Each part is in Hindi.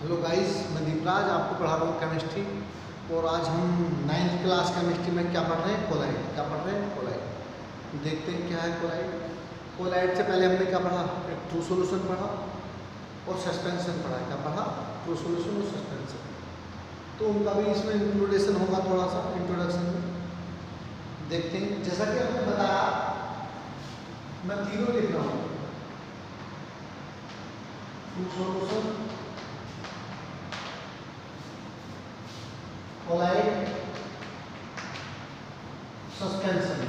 हेलो गाइस, मैं दीपराज आपको पढ़ा रहा हूँ केमिस्ट्री। और आज हम 9th क्लास केमिस्ट्री में क्या पढ़ रहे हैं? कोलाइड। क्या पढ़ रहे हैं? कोलाइड। देखते हैं क्या है कोलाइड। कोलाइड से पहले हमने क्या पढ़ा? एक ट्रू सॉल्यूशन पढ़ा और सस्पेंशन पढ़ा। क्या पढ़ा? ट्रू सॉल्यूशन और सस्पेंशन। तो उनका भी इसमें इंट्रोडक्शन होगा, थोड़ा सा इंट्रोडक्शन में देखते हैं। जैसा कि हमने बताया, मैं तीनों लिख रहा हूँ, ट्रू सॉल्यूशन, कोलाइड, सस्पेंशन।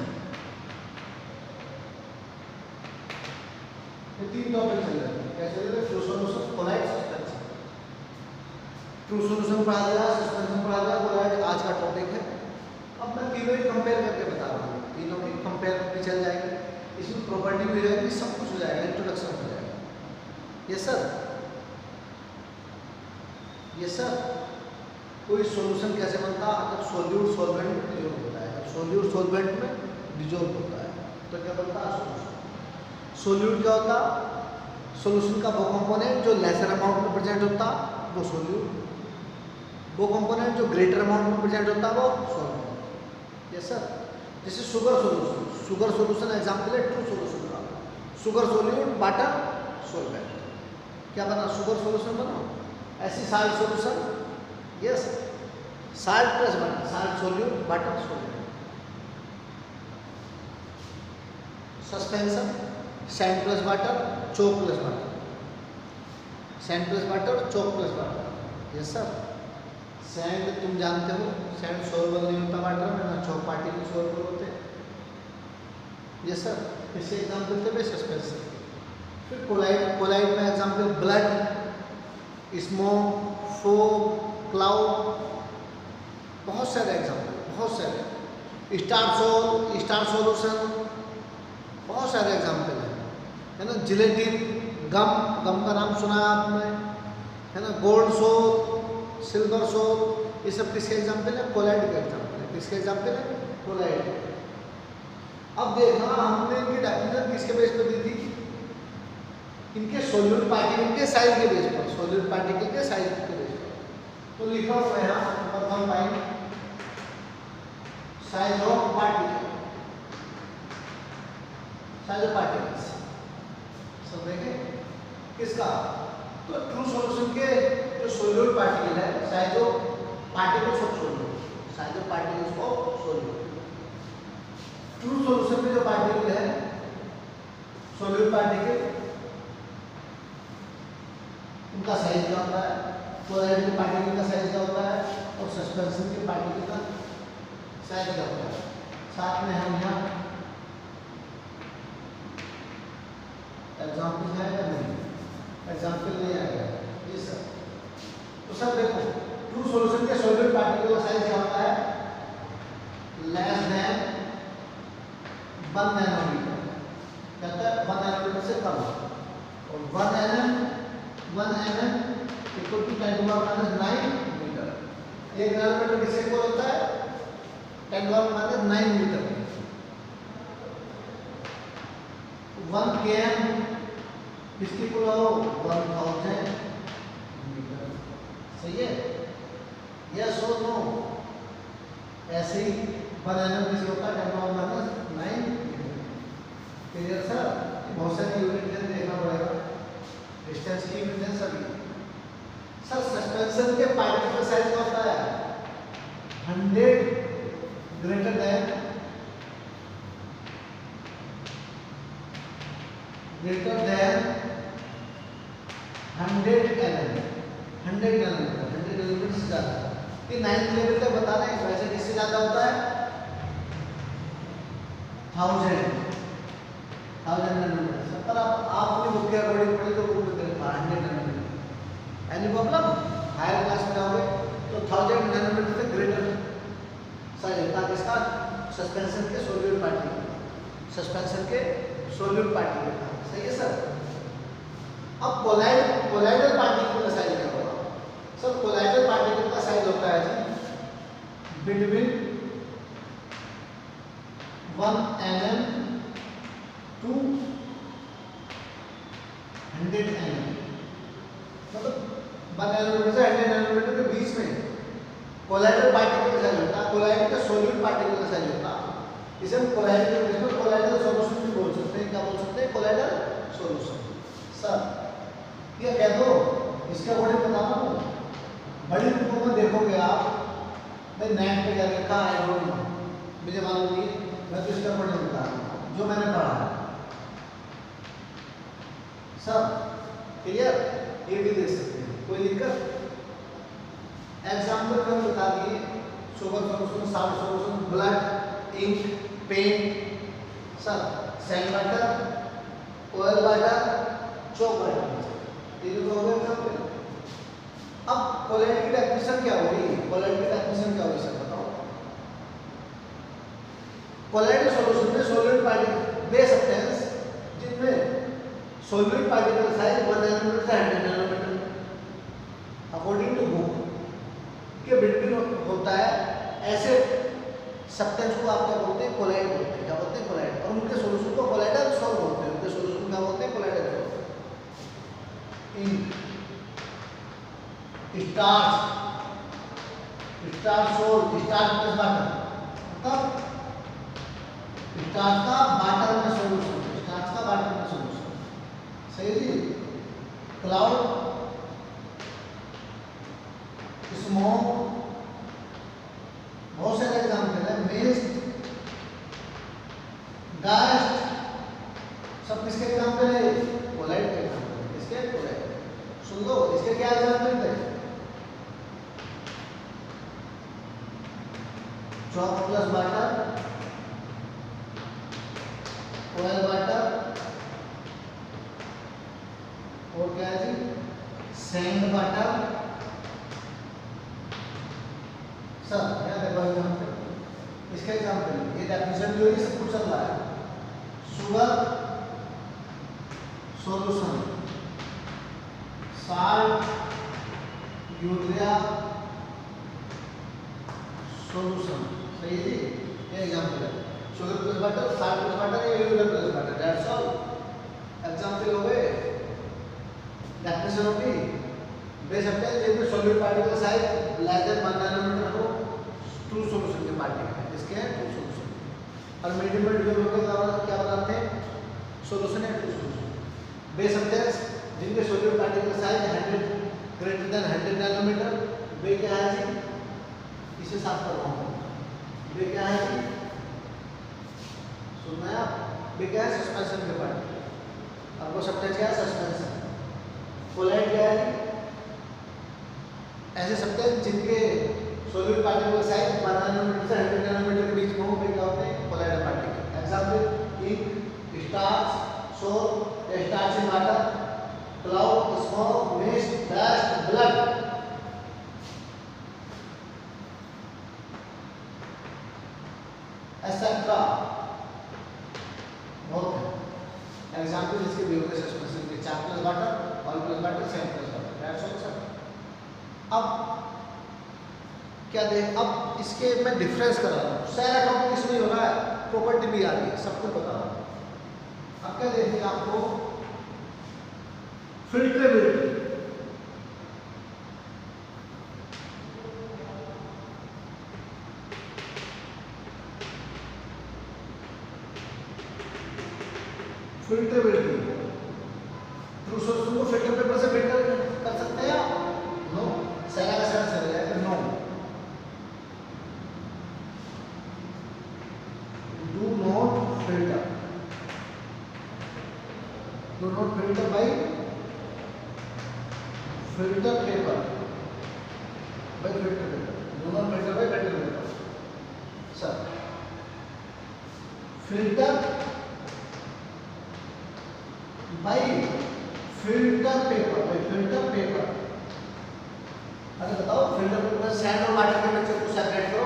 ये तीन टॉपिक चल रहे हैं। कैसे चल रहे हैं? True solution, colloid, suspension. True solution पढ़ा दिया, सस्पेंशन पढ़ा दिया, कोलाइड आज का टॉपिक है। अब मैं तीनों ही कंपेयर करके बता रहा हूँ, तीनों की कंपेयर करके चल जाएगी। इसमें प्रॉपर्टी भी हो जाएगी, सब कुछ हो जाएगा, इंट्रोडक्शन हो जाएगा। Yes sir, yes sir. कोई सॉल्यूशन कैसे बनता है? जब सोल्यूट सॉल्वेंट में डिजोल्व होता है। जब सोल्यूट सॉल्वेंट में डिजोल्व होता है तो क्या बनता है? सॉल्यूशन। सोल्यूट क्या होता? सॉल्यूशन का वो कंपोनेंट जो लेसर अमाउंट में प्रेजेंट होता वो सोल्यूट, वो कंपोनेंट जो ग्रेटर अमाउंट में प्रेजेंट होता वो सॉल्वेंट। Yes sir. जैसे sugar solution, sugar solution example है ट्रू सॉल्यूशन का। Sugar solute, water solvent. क्या बना? शुगर सॉल्यूशन बना। ऐसी salt solution, yes, salt plus water, salt solute, water solute. Suspension, sand plus water, chalk plus water. Sand plus water, chalk plus water. Yes sir. Sand तुम जानते हो, सैंड सोल्युबल नहीं होता वाटर में, ना चोक पार्टिकल सोल्युबल होते। Yes sir. इससे एग्जाम्पल थे सस्पेंशन। फिर कोलाइड, कोलाइड में example blood, smoke, fog, cloud, बहुत सारे एग्जाम्पल, बहुत सारे। स्टार सॉल्यूशन, बहुत सारे एग्जाम्पल है ना। जिलेटिन, गम, गम का नाम सुना है आपने, है ना। गोल्ड सोप, सिल्वर सोप, ये सब किसके एग्जाम्पल है? कोलाइड के एग्जाम्पल है। किसके एग्जाम्पल है? कोलाइड। अब देखना, हमने इनकी डेफिनेशन किसके बेस पर दी थी? इनके सोल्यूट पार्टिकल के साइज के बेस पर, सोल्यूट पार्टिकल के साइज के बेस पर। तो लिखा हुआ है यहाँ number 1 point, size of particle, size of particles. सब देखें किसका? तो ट्रू सॉल्यूशन के जो सोल्यूट पार्टिकल है, size of particles of solute, size of particles of solute. True solution में जो पार्टिकल है, सोल्यूट पार्टिकल, उनका साइज क्या होता है? कोलाइड के पार्टिकल का साइज क्या होता है? और सस्पेंशन के पार्टिकल का साइज क्या होता है? साथ में हम यहाँ एग्जाम्पल है या नहीं? एग्जाम्पल नहीं आएगा। जी सर। तो सर देखो, ट्रू सॉल्यूशन के सोल्यूट पार्टिकल का साइज क्या होता है? Less than 1 nanometre. कहता है 1 नैनोमीटर से कम। और 1 mm equal to 10⁻⁹ metre. 1 nanometre किससे इक्वल होता है? 10⁻⁹ मीटर। 1 km किसकी इक्वल हो? 1000 मीटर। सही है? यस और नो? ऐसे ही 1 mm किसी होता है 10⁻⁹ मीटर। Clear sir? बहुत सारी यूनिट देखना पड़ेगा, डिस्टेंस की यूनिट सभी। सर सस्पेंशन के पार्टिकल का साइज क्या होता है? 100 greater than 100 mm, 100 nanometre, 100 nanometre से ज़्यादा। ये 9th लेवल तक बता रहे हैं। वैसे किससे ज़्यादा होता है? 1000 नैनोमीटर। पर आप अपनी बुक के अकॉर्डिंग पढ़े तो बुक में 100 nanometre. Any problem? Higher class में जाओगे तो 1000 नैनोमीटर से ग्रेटर साइज होता है किसका? सस्पेंशन के सोल्यूट पार्टिकल, सस्पेंशन के सोल्यूट पार्टिकल का। सही है सर। अब कोलाइडल पार्टिकल का साइज क्या होगा? सर कोलाइडल पार्टिकल का साइज होता है जी बिटवीन 1 mm टू 100 mm। मतलब 1 नैनोमीटर से 100 नैनोमीटर के बीच में कोलाइडल पार्टिकल का साइज होता है, कोलाइड का सॉलिड पार्टिकल का साइज होता है। इसे हम कोलाइडल सॉल्यूशन भी बोल सकते हैं। क्या बोल सकते हैं? Colloidal solution. सर ये कह दो, इसका अकॉर्डिंग बताना हो। बड़ी बुकों में देखोगे आप, भाई नेट पे क्या लिखा आई डोंट नो, मुझे मालूम नहीं, मैं तो इसका अकॉर्डिंग बता रहा हूँ जो मैंने पढ़ा है। सब क्लियर? ये भी देख सकते हैं, कोई दिक्कत? एग्जाम्पल में बता दिए, sugar solution, salt solution, blood, ink, paint, सब sand water, oil water, chalk water, ये जो हो गए एग्जाम्पल। अब कोलाइड की डेफिनेशन क्या होगी? कोलाइड की डेफिनेशन क्या होगी सर बताओ? कोलाइडल सॉल्यूशन में सॉलिड पार्टिकल दे सब्सटेंस जिनमें सॉलिड पार्टिकल साइज 1 नैनोमीटर से 100 नैनोमीटर अकॉर्डिंग टू बुक के बिटवीन होता है, ऐसे सब्सटेंस को आप क्या बोलते हैं? कोलाइड बोलते हैं। क्या बोलते हैं? कोलाइड। और उनके सॉल्यूशन को कोलाइडल सॉल्ट बोलते हैं। उनके सॉल्यूशन क्या बोलते हैं? Colloidal salt. Ink, starch salt, starch plus water, मतलब स्टार्च का वाटर में सॉल्यूशन, स्टार्च का वाटर में सॉल्यूशन, सही जी। क्लाउड, स्मोक, बहुत सारे एग्जाम्पल है। मिस्ट, डस्ट, सब किसके एग्जाम्पल है? कोलाइड के एग्जाम्पल है। इसके कोलाइड सुन लो, इसके क्या एग्जाम्पल है? Chalk plus water, oil water, और क्या है जी? Sand water. सब क्या देखो एग्जाम्पल, इसका एग्जाम्पल ये डेफिनेशन जो है सब कुछ चल रहा है। Sugar solution, salt, urea solution, सही है जी। ये एग्जाम्पल है। Sugar plus water, salt plus water, या urea plus water, that's all. Example हो गए, डेफिनेशन होगी। दे सकते हैं जिसमें solid particle size less than 1 nanometre हो, ट्रू सॉल्यूशन के पार्टिकल है, इसके हैं ट्रू सॉल्यूशन। और मल्टीपल डिवेलपमेंट क्या बताते हैं? सॉल्यूशन है ट्रू सॉल्यूशन। दे सकते हैं जिनके solid particle size 100 greater than 100 nanometre, वे क्या है जी? इसे साफ कर रहा हूँ। वे क्या है जी? सुनना है आप? वे क्या है? सस्पेंशन के पार्टिकल। आपको सब्सटेंस क्या है? सस्पेंशन। कोलाइड क्या है जी? ऐसे सब्सटेंस जिनके सॉलिड पार्टिकल साइज 1 नैनोमीटर से 100 नैनोमीटर के बीच में हो, वे क्या होते हैं? Colloidal particle. Example ink, starch, soap, starch in water, cloud, smoke, mist, dust, blood. Etcetera बहुत है एग्जाम्पल इसके भी होंगे सस्पेंशन के। Chalk plus water, oil plus water, sand plus water, that's all sir. अब क्या देख, अब इसके मैं डिफरेंस कर रहा हूँ। सारा टॉपिक इसमें हो रहा है, प्रॉपर्टी भी आ रही है, सब कुछ बता रहा हूँ। अब क्या देखिए आपको, फिल्ट्रेबिलिटी। फिल्ट्रेबिलिटी ट्रू सॉल्यूशन को फिल्टर पेपर से फिल्टर कर सकते हैं आप? नो। सारा का सारा चल जाएगा, no. Do not filter, do not filter by filter paper, by filter paper, do not filter by filter paper. Sir filter by filter paper, by filter paper. अरे बताओ, फिल्टर पेपर में सैंड और वाटर के मिक्सचर को सेपरेट करो।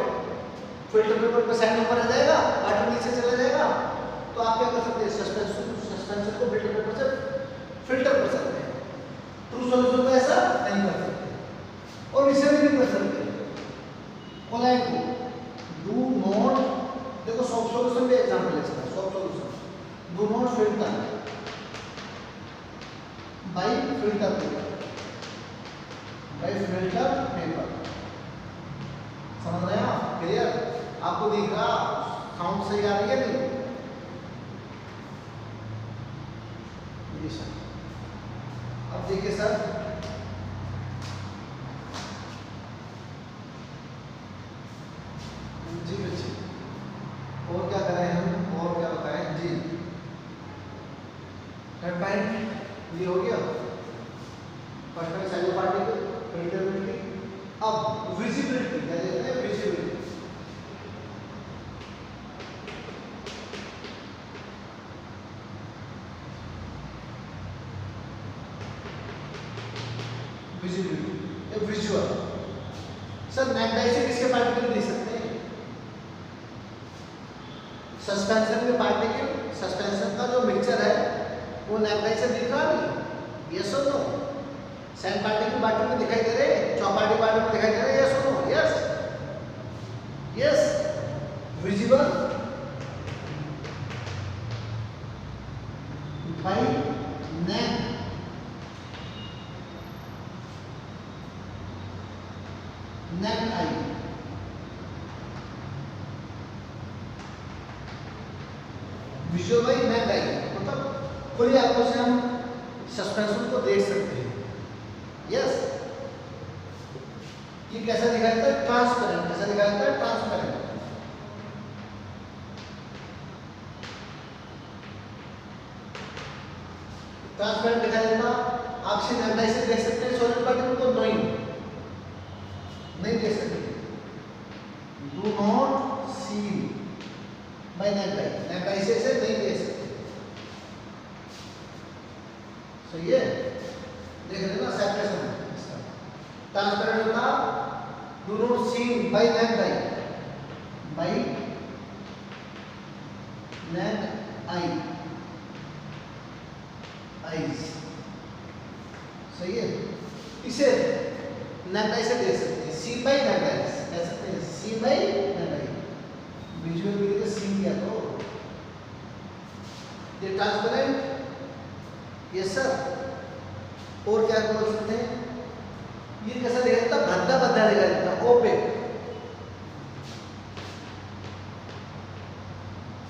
फिल्टर पेपर पे सैंड ऊपर आ जाएगा, वाटर नीचे चला जाएगा, तो आप क्या कर सकते हैं? सस्पेंशन को फिल्टर पेपर से फिल्टर कर सकते हैं। ट्रू सॉल्यूशन में ऐसा नहीं कर सकते, और इसे भी नहीं कर सकते। कोलाइड को डू नॉट, देखो सॉफ्ट सॉल्यूशन भी एग्जांपल है इसका। Soft solution do not filter by filter paper, by filter paper. समझ रहे हैं आप? क्लियर? आपको दिख रहा साउंड सही आ रही है नहीं? जी सर। अब देखिए सर, जी बच्चे और क्या करें हम, और क्या बताएं जी। थर्ड पॉइंट ये हो गया, फर्स्ट में सेलो पार्टिकल, फिल्टरबिलिटी। अब विजिबिलिटी क्या देखते हैं? विजिबिलिटी। Visibility visual. सर नेक डाई से किसके पार्टिकल देख सकते हैं? सस्पेंशन के पार्टिकल, सस्पेंशन का जो मिक्सचर है वो नेक डाई से दिख रहा नहीं? यस और नो? सैंड पार्टिकल बाटल में दिखाई दे रहे, चौपाटी बाटल में दिखाई दे रहे, यस और no? Yes yes. Visible by naked naked eye. Visual by naked eye मतलब खुली आंखों से हम सस्पेंशन को देख सकते हैं। यस। ये कैसा दिखाई देता है? ट्रांसपेरेंट। कैसा दिखाई देता है? ट्रांसपेरेंट। ट्रांसपेरेंट दिखाई देता। आप इसे नेक डाई से देख सकते हैं सॉलिड पार्टिकल को? नहीं देख सकते। Do not see by naked eye. Naked eye से इसे नहीं देख सकते। सही है? देख रहे ना सेपरेशन इसका। ट्रांसपेरेंट होता do not seen by naked eye, by naked eye, eyes. सही है? इसे नेक डाई से देख सकते हैं। सी बाय नेक डाई कह सकते हैं। सी बाय नेक डाई। विजुअल में तो सी किया तो ये ट्रांसपेरेंट। Yes sir. और क्या बोल सकते हैं? ये कैसा दिखाई देता? भद्दा भद्दा दिखाई देता। ओपेक।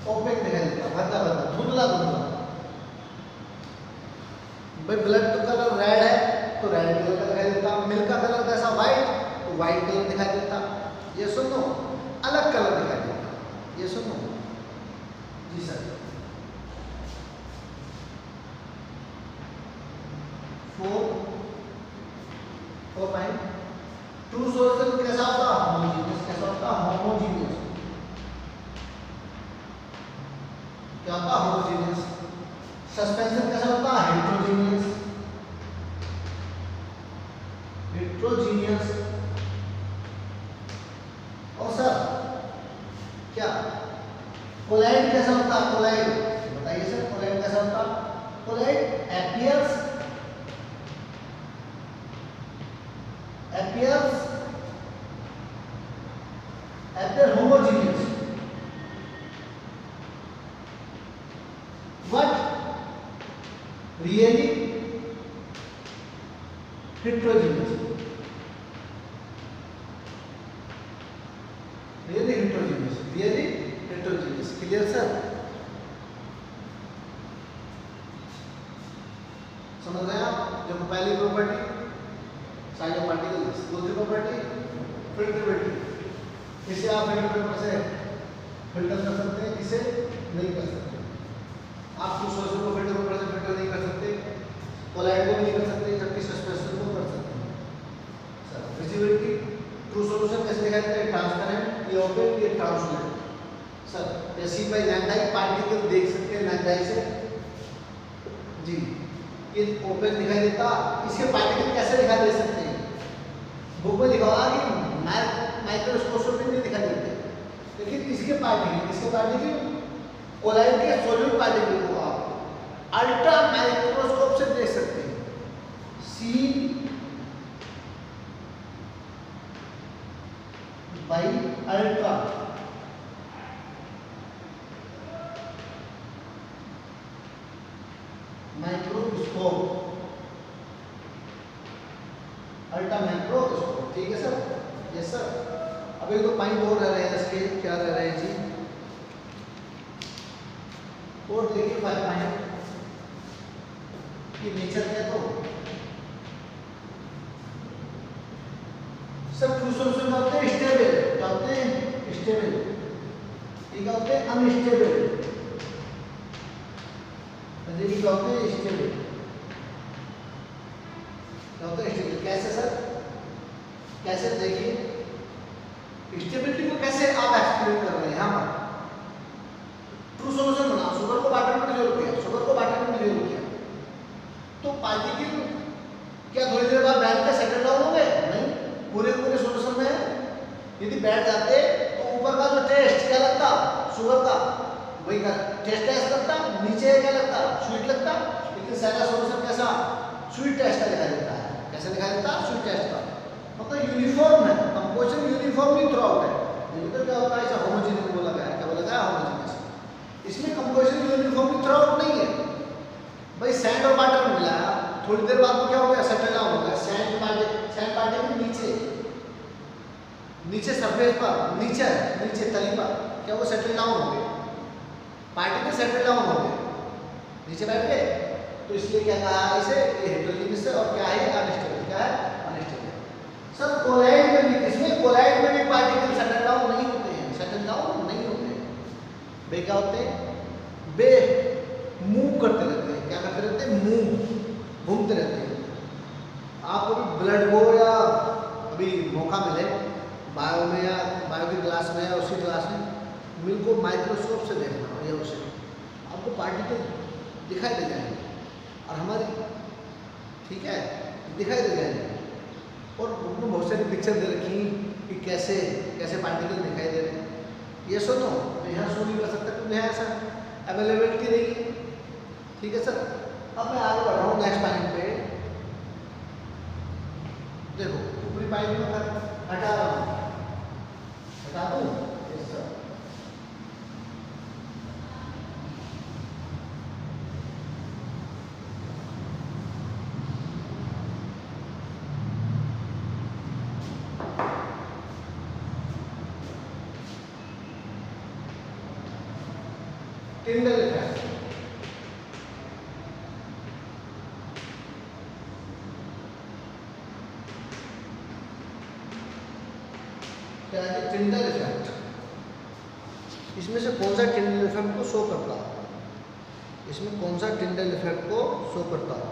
ओपेक दिखाई देता, भद्दा भद्दा, धुंधला धुंधला। भाई ब्लड तो कलर रेड है तो रेड कलर का दिखाई देता। मिल्क का कलर कैसा? व्हाइट, तो व्हाइट कलर दिखाई देता। ये सुनो, अलग कलर दिखाई देता। ये सुनो जी सर। 4 पॉइंट ट्रू सोल्यूशन कैसा होता? होमोजीनियस। कैसा होता? होमोजीनियस। क्या होता? होमोजीनियस। सस्पेंशन कैसा होता? हेट्रोजीनियस। हेट्रोजीनियस। और सर क्या कोलाइड कैसा होता? कोलाइड बताइए सर, कोलाइड कैसा होता? Colloid appears homogeneous but really heterogeneous. Really heterogeneous. Clear sir? समझ रहे हैं आप? जब पहली प्रॉपर्टी साइज ऑफ पार्टिकल्स, दूसरी प्रॉपर्टी फिल्टरबिलिटी। इसे आप फिल्टर पेपर से फिल्टर कर सकते हैं, इसे नहीं कर सकते। आप कुछ सोल्यूशन को फिल्टर पेपर से फिल्टर नहीं कर सकते, कोलाइड को भी नहीं कर सकते, जबकि सस्पेंशन को कर सकते हैं। सर विजिबिलिटी ट्रू सॉल्यूशन कैसे दिखाई देता है? ट्रांसपेरेंट, ये ओपेक, ये ट्रांसपेरेंट। सर जैसी भाई नेक डाई पार्टिकल देख सकते हैं नेक डाई से जी। ये ओपेक दिखाई देता। इसके पार्टिकल कैसे दिखाई दे सकते हैं? बुक में लिखा हुआ कि माइक्रोस्कोप में नहीं दिखाई देते, लेकिन इसके पार्टिकल कोलाइड के सॉलिड पार्टिकल को आप अल्ट्रा माइक्रोस्कोप से देख सकते हैं। See by ultra microscope, ultra macro scope, ठीक है सर, यस सर। अब एक दो पॉइंट और रह रहे हैं इसके, क्या रह रहे हैं जी, और देखिए 5 पॉइंट की नेचर क्या, तो सब ट्रू सॉल्यूशन में होते हैं स्टेबल, क्या होते हैं स्टेबल, ठीक होते हैं अनस्टेबल, देखिए क्या होते हैं स्टेबल, क्या होते हैं स्टेबल। कैसे सर, कैसे, देखिए स्टेबिलिटी को कैसे आप एक्सप्लेन कर रहे हैं यहाँ पर। ट्रू सॉल्यूशन बना, शुगर को वाटर में डिसॉल्व किया, शुगर को वाटर में डिसॉल्व किया, तो पार्टिकल क्या थोड़ी देर बाद बैठ के सेटल डाउन हो गए? नहीं, पूरे पूरे सॉल्यूशन में यदि बैठ जाते तो ऊपर का जो टेस्ट क्या लगता, शुगर का, वही का टेस्ट ऐसा लगता, नीचे क्या लगता, स्वीट लगता, लेकिन सारा सॉल्यूशन कैसा, स्वीट टेस्ट का दिखाई देता है। कैसे दिखाई देता, स्वीट टेस्ट का, मतलब यूनिफॉर्म है, कंपोजिशन यूनिफॉर्मली थ्रू आउट है। तो क्या होता है, ऐसा होमोजेनियस बोला गया है, क्या बोला गया, होमोजेनियस। इसमें कंपोजिशन यूनिफॉर्मली थ्रू आउट नहीं है भाई। सैंड और वाटर मिलाया, थोड़ी देर बाद क्या हो गया, सेटल डाउन हो गया। सैंड पार्टिकल नीचे, नीचे सरफेस पर, नीचे तली पर क्या वो सेटल डाउन हो गए, पार्टिकल सेटल डाउन हो गए, नीचे बैठ गए। तो इसलिए क्या कहा इसे, ये हेटेरोजेनियस है, और क्या है, अनस्टेबल, क्या है, अनस्टेबल। सर कोलाइड में भी, इसमें कोलाइड में भी पार्टिकल सेटल डाउन नहीं होते हैं, सेटल डाउन नहीं होते हैं, वे क्या होते हैं, वे मूव करते रहते हैं। क्या करते रहते हैं, मूव, घूमते रहते हैं। आप कभी ब्लड को, या अभी मौका मिले बायो में या बायो की क्लास में या उसी क्लास में मिल को माइक्रोस्कोप से देखना हो, या उसे आपको पार्टिकल दिखाई दे जाएंगे, और हमारी, ठीक है, दिखाई दे जाएंगे। और उनको बहुत सारी पिक्चर दे रखी कि कैसे कैसे पार्टिकल दिखाई दे रहे हैं। ये सुनो, तो यहाँ शो नहीं कर सकता क्योंकि यहाँ ऐसा अवेलेबिलिटी नहीं है, ठीक है सर। अब मैं आगे बढ़ रहा हूँ नेक्स्ट पॉइंट पे। देखो ऊपरी पॉइंट में हटा रहा हूँ, हटा दूँ, यस सर। टिंडल इफेक्ट, क्या है टिंडल इफेक्ट। इसमें से कौन सा टिंडल इफेक्ट को शो करता है, इसमें कौन सा टिंडल इफेक्ट को शो करता है,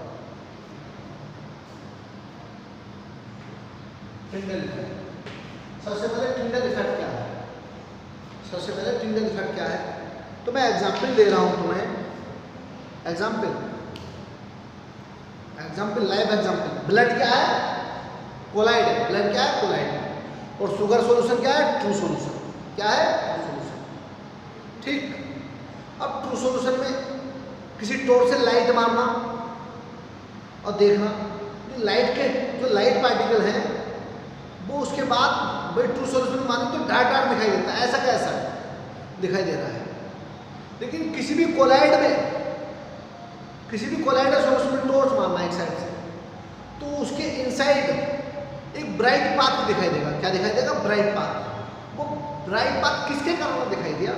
टिंडल इफेक्ट। सबसे पहले टिंडल इफेक्ट क्या है, सबसे पहले टिंडल इफेक्ट क्या है, तो मैं एग्जाम्पल दे रहा हूं तुम्हें, एग्जाम्पल लाइव एग्जाम्पल। ब्लड क्या है, कोलाइड है, ब्लड क्या है, कोलाइड है, और शुगर सॉल्यूशन क्या है, ट्रू सॉल्यूशन, क्या है, ट्रू सॉल्यूशन, ठीक। अब ट्रू सॉल्यूशन में किसी टॉर्च से लाइट मारना और देखना, लाइट के जो लाइट पार्टिकल हैं वो उसके बाद भाई ट्रू सॉल्यूशन में माने तो डार्क डार्क दिखाई देता है, ऐसा कैसा दिखाई दे रहा है। लेकिन किसी भी कोलाइड सॉल्यूशन में टॉर्च मारना एक साइड से, तो उसके इनसाइड एक ब्राइट पाथ दिखाई देगा। क्या दिखाई देगा, ब्राइट पाथ। वो ब्राइट पाथ किसके कारण दिखाई दिया,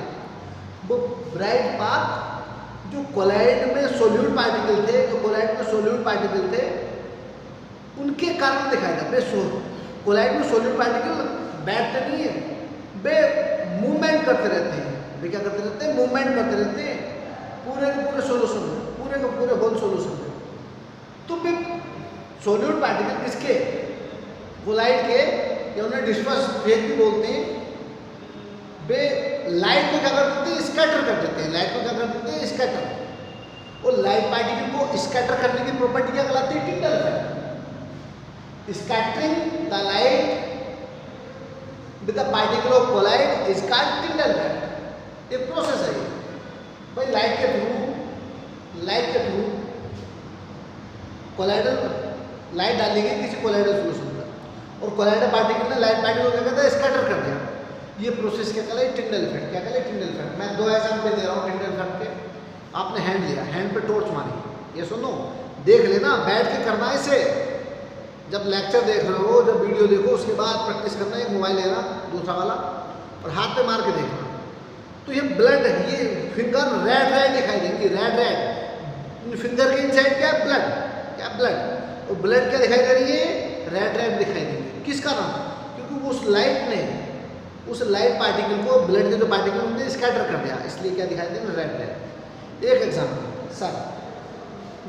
वो ब्राइट पाथ जो कोलाइड में सोल्यूट पार्टिकल थे, उनके कारण दिखाई दिया। कोलाइड में सोल्यूट पार्टिकल बैठते नहीं है, वे मूवमेंट करते रहते हैं, वे क्या करते रहते हैं, मूवमेंट करते रहते हैं पूरे के पूरे सॉल्यूशन में, पूरे के पूरे होल सॉल्यूशन में। तो वे सोल्यूट पार्टिकल किसके, कोलाइड के, या उन्हें डिस्पर्स फेज भी बोलते हैं। वे लाइट को क्या कर देते हैं, स्कैटर कर देते हैं, लाइट को क्या कर देते हैं, स्कैटर। और लाइट पार्टिकल को स्कैटर करने की प्रॉपर्टी क्या कहलाती है, Tyndall effect. Scattering the light with the particle of collide is called Tyndall effect. ये प्रोसेस है ये भाई, लाइट के थ्रू कोलाइडल लाइट डालेंगे किसी कोलाइडल सॉल्यूशन पर, और कोलाइडल पार्टिकल ने लाइट पार्टिकल को क्या कहता है, स्कैटर कर दिया। ये प्रोसेस क्या कहलाए, टिंडल इफेक्ट। क्या कहलाए, टिंडल इफेक्ट। मैं 2 एग्जांपल दे रहा हूँ टिंडल इफेक्ट के। आपने हैंड लिया, हैंड पे टॉर्च मारी, ये सुनो, देख लेना, बैठ के करना इसे, जब लेक्चर देख रहे हो, जब वीडियो देखो, उसके बाद प्रैक्टिस करना, एक मोबाइल लेना दूसरा वाला और हाथ पे मार के देखना। तो ये ब्लड, ये फिंगर रेड रेड दिखाई देंगी, रेड रेड। फिंगर के इनसाइड क्या है? ब्लड। क्या ब्लड? और ब्लड क्या दिखाई दे रही है? रेड रेड दिखाई देंगी। किस कारण? क्योंकि उस लाइट ने उस लाइट पार्टिकल को, ब्लड के जो पार्टिकल उन्होंने स्कैटर कर दिया, इसलिए क्या दिखाई दे? Red red. एक एग्जाम्पल सर,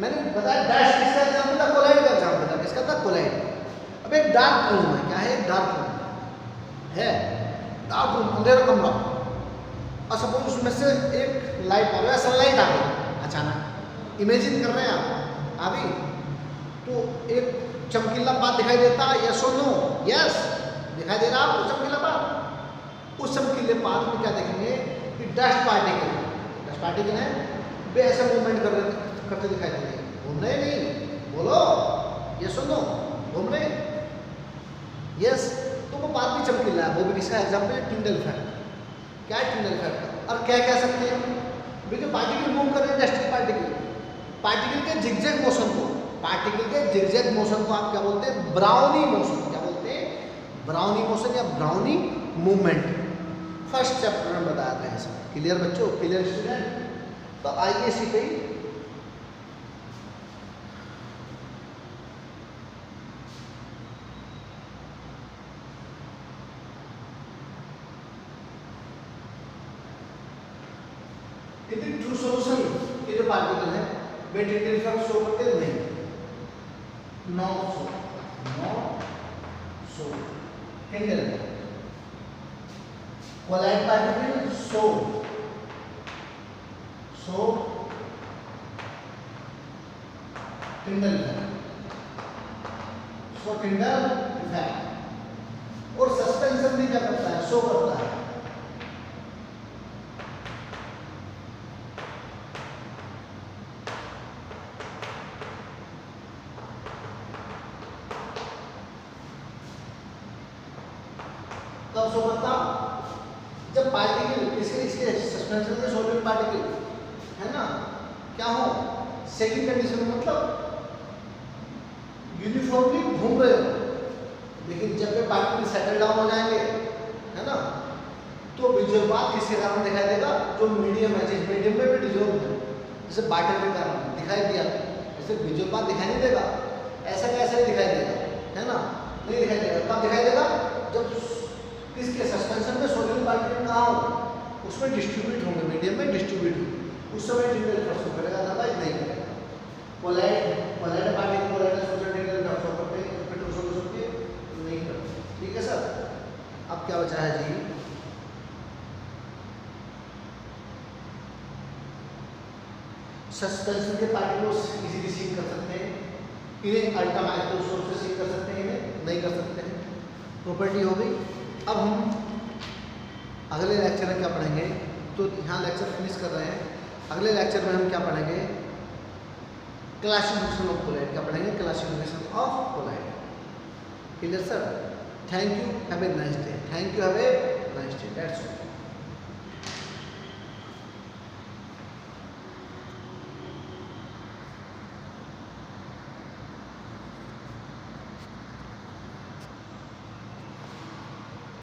मैंने बताया डैश, किसका एग्जाम्पल था? कोलाइड का एग्जाम्पल था। किसका था? कोलाइड। अब एक डार्क रूम है, क्या है? डार्क रूम है, डार्क रूम, अंधेरा कमरा, और सपोज उसमें से एक लाइट आ रहा है, सनलाइट आ गई अचानक, इमेजिन कर रहे हैं आप, आ गई तो एक चमकीला बात दिखाई देता, यस और नो? यस, दिखाई दे रहा है आपको चमकीला बात? उस चमकीले बात में क्या देखेंगे कि डस्ट पार्टिकल है, वे ऐसा मूवमेंट करते दिखाई देंगे। घूम रहे नहीं? बोलो यस और नो? घूम रहे? यस। तो वो बात भी चमकीला है, वो भी किसका एग्जाम्पल है? Tyndall effect. क्या है टिंडल इफेक्ट? और क्या कह सकते हैं भाई, जो पार्टिकल मूव कर रहे हैं, डस्ट पार्टिकल के जिगजैग मोशन को, आप क्या बोलते हैं? Brownie motion. क्या बोलते हैं? ब्राउनी मोशन या ब्राउनी मूवमेंट। फर्स्ट चैप्टर में बताया था ये सब। क्लियर बच्चों? Clear student? तो आइए इसी पे ट्रू सॉल्यूशन के जो पार्टिकल है वे टिंडल इफेक्ट शो करते नहीं, not show Tyndall. Colloid particle show Tyndall effect. और सस्पेंशन भी क्या करता है? शो करता है। कब शो करता? जब पार्टिकल इसके सस्पेंशन में सॉलिड पार्टिकल है ना, क्या हो? सेकंड कंडीशन में मतलब यूनिफॉर्मली घूम रहे हो, लेकिन जब वे पार्टिकल सेटल डाउन हो जाएंगे, है ना, तो विजुअल बात किसके कारण दिखाई देगा? जो मीडियम है, जिस मीडियम में भी डिजोल्व है, जैसे वाटर के कारण दिखाई दिया, जैसे विजुअल बात दिखाई नहीं देगा, ऐसा कैसे दिखाई देगा, है ना? नहीं दिखाई देगा। कब दिखाई देगा? जब किसके सस्पेंशन में सोडियम पार्टिकल कहाँ हो? उसमें डिस्ट्रीब्यूट होंगे, मीडियम में डिस्ट्रीब्यूट होंगे, उस समय टिंडल इफेक्ट शो करेगा, अदरवाइज नहीं करेगा। Colloid particle colloid solution Tyndall effect show करते हैं, ट्रू सॉल्यूशन के नहीं करते। ठीक है सर? अब क्या बचा है जी? सस्पेंशन के पार्टिकल्स इजीली सीख कर सकते हैं, इन्हें अल्ट्रा माइक्रोस्कोप से सीख कर सकते हैं, इन्हें नहीं कर सकते हैं। प्रॉपर्टी हो गई। अब हम अगले लेक्चर में क्या पढ़ेंगे? तो यहाँ लेक्चर फिनिश कर रहे हैं। अगले लेक्चर में हम क्या पढ़ेंगे? Classification of colloid. क्या पढ़ेंगे? Classification of colloid. Clear sir? Thank you, have a nice day. Thank you, have a nice day. That's all.